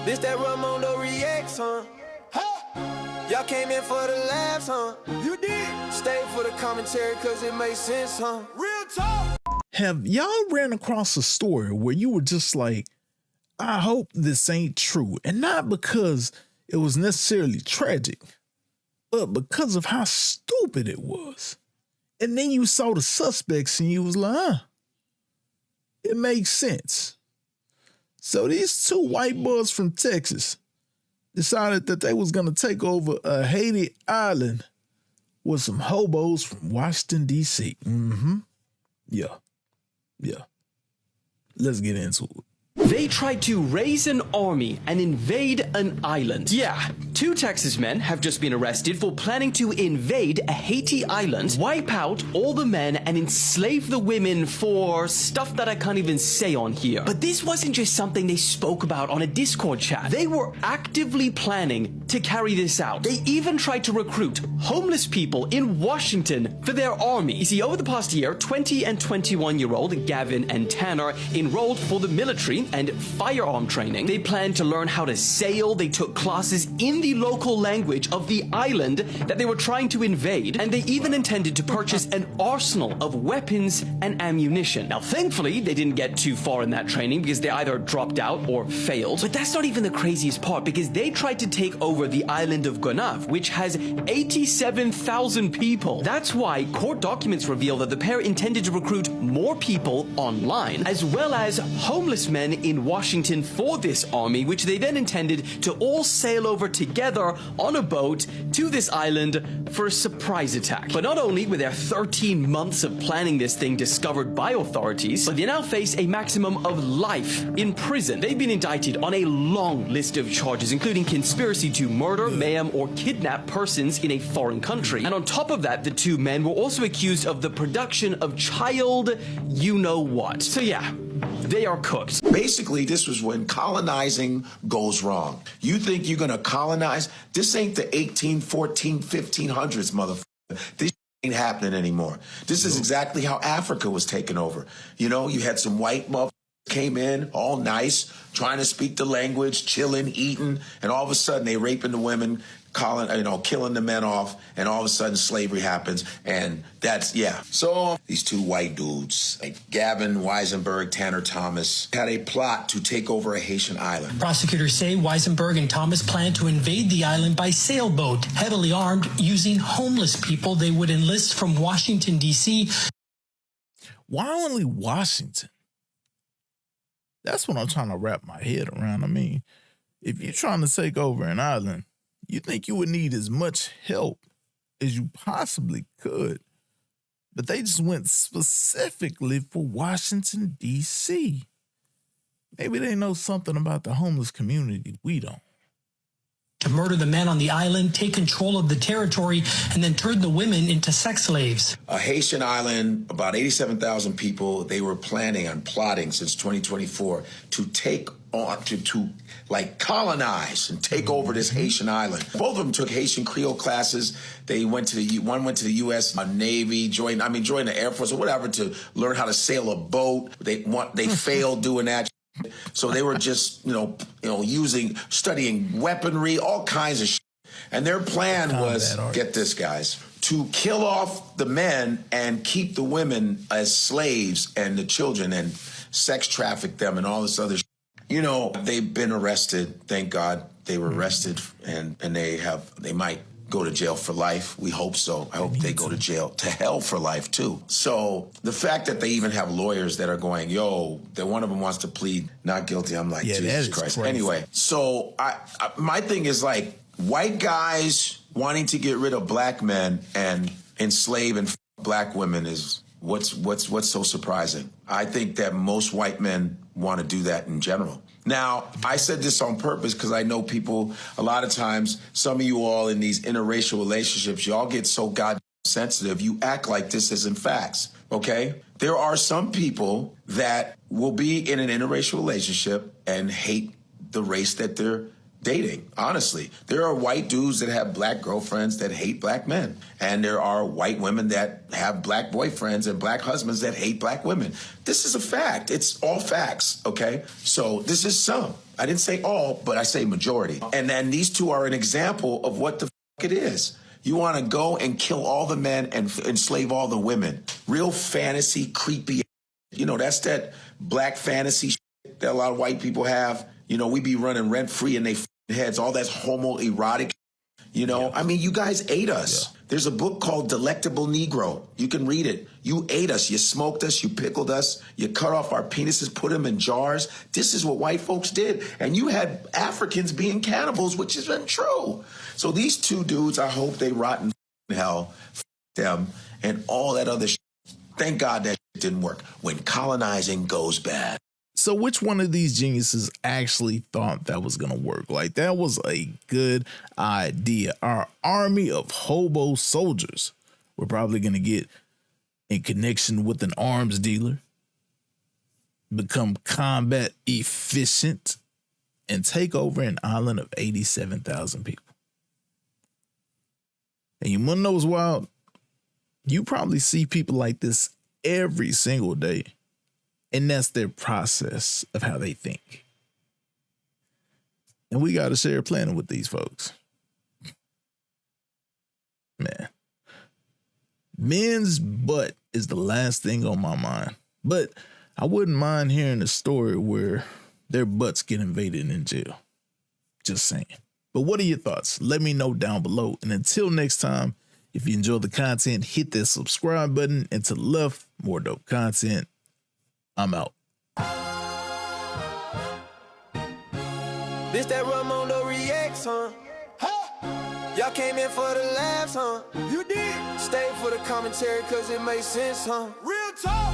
This that Raymundo reacts, huh? Y'all came in for the laughs, huh? You did. Stay for the commentary cause it makes sense, huh? Real talk. Have y'all ran across a story where you were just like, I hope this ain't true? And not because it was necessarily tragic, but because of how stupid it was. And then you saw the suspects and you was like, it makes sense. So these two white boys from Texas decided that they was going to take over a Haiti island with some hobos from Washington, D.C. Yeah. Let's get into it. They tried to raise an army and invade an island. Yeah, 2 Texas men have just been arrested for planning to invade a Haiti island, wipe out all the men, and enslave the women for stuff that I can't even say on here. But this wasn't just something they spoke about on a Discord chat. They were actively planning to carry this out. They even tried to recruit homeless people in Washington for their army. You see, over the past year, 20 and 21-year-old Gavin and Tanner enrolled for the military and firearm training. They planned to learn how to sail. They took classes in the local language of the island that they were trying to invade, and they even intended to purchase an arsenal of weapons and ammunition. Now, thankfully, they didn't get too far in that training because they either dropped out or failed. But that's not even the craziest part, because they tried to take over the island of Gonave, which has 87,000 people. That's why court documents reveal that the pair intended to recruit more people online, as well as homeless men in Washington for this army, which they then intended to all sail over together on a boat to this island for a surprise attack. But not only were there 13 months of planning this thing discovered by authorities, but they now face a maximum of life in prison. They've been indicted on a long list of charges, including conspiracy to murder, mayhem, or kidnap persons in a foreign country. And on top of that, the 2 men were also accused of the production of child you-know-what. So yeah, they are cooked. Basically, this was when colonizing goes wrong. You think you're going to colonize? This ain't the 1814, 1500s, motherfucker. This ain't happening anymore. This is exactly how Africa was taken over. You know, you had some white motherfuckers came in, all nice, trying to speak the language, chilling, eating, and all of a sudden they raping the women, killing the men off, and all of a sudden slavery happens, and that's, yeah. So these 2 white dudes, like Gavin Weisenburg, Tanner Thomas, had a plot to take over a Haitian island. Prosecutors say Weisenburg and Thomas planned to invade the island by sailboat, heavily armed, using homeless people they would enlist from Washington, D.C. Why only Washington? That's what I'm trying to wrap my head around. I mean, if you're trying to take over an island, you think you would need as much help as you possibly could. But they just went specifically for Washington, D.C. Maybe they know something about the homeless community we don't. To murder the men on the island, take control of the territory, and then turn the women into sex slaves. A Haitian island, about 87,000 people. They were plotting since 2024 to take on, to colonize and take over this Haitian island. Both of them took Haitian Creole classes. They went to one went to the U.S. Navy, joined the Air Force or whatever to learn how to sail a boat. They failed doing that. So they were just, studying weaponry, all kinds of shit. And their plan was, get this, guys, to kill off the men and keep the women as slaves and the children and sex traffic them and all this other shit. They've been arrested. Thank God they were arrested, and they might go to jail for life. We hope so. I hope they go to jail, to hell for life too. So the fact that they even have lawyers that are going, that one of them wants to plead not guilty. I'm like, Jesus Christ. Crazy. Anyway, so my thing is like white guys wanting to get rid of black men and enslave and black women is what's so surprising. I think that most white men want to do that in general. Now, I said this on purpose because I know people, a lot of times, some of you all in these interracial relationships, y'all get so goddamn sensitive, you act like this isn't facts, okay? There are some people that will be in an interracial relationship and hate the race that they're dating, honestly. There are white dudes that have black girlfriends that hate black men. And there are white women that have black boyfriends and black husbands that hate black women. This is a fact. It's all facts, okay? So this is some. I didn't say all, but I say majority. And then these two are an example of what the it is. You want to go and kill all the men and enslave all the women. Real fantasy, creepy. You know, that's that black fantasy shit that a lot of white people have. You know, we be running rent-free in their heads. All that's homoerotic. You know, I mean, you guys ate us. Yeah. There's a book called Delectable Negro. You can read it. You ate us. You smoked us. You pickled us. You cut off our penises, put them in jars. This is what white folks did. And you had Africans being cannibals, which is untrue. So these two dudes, I hope they rot in hell, them, and all that other shit. Thank God that shit didn't work. When colonizing goes bad. So which one of these geniuses actually thought that was going to work? Like, that was a good idea. Our army of hobo soldiers were probably going to get in connection with an arms dealer, become combat efficient, and take over an island of 87,000 people. And you want to know what's wild? You probably see people like this every single day. And that's their process of how they think. And we got to share planning with these folks. Man. Men's butt is the last thing on my mind. But I wouldn't mind hearing a story where their butts get invaded in jail. Just saying. But what are your thoughts? Let me know down below. And until next time, if you enjoy the content, hit that subscribe button. And to the left, more dope content. I'm out. This that Raymundo reacts, huh? Y'all came in for the laughs, huh? You did. Stay for the commentary, cause it makes sense, huh? Real talk.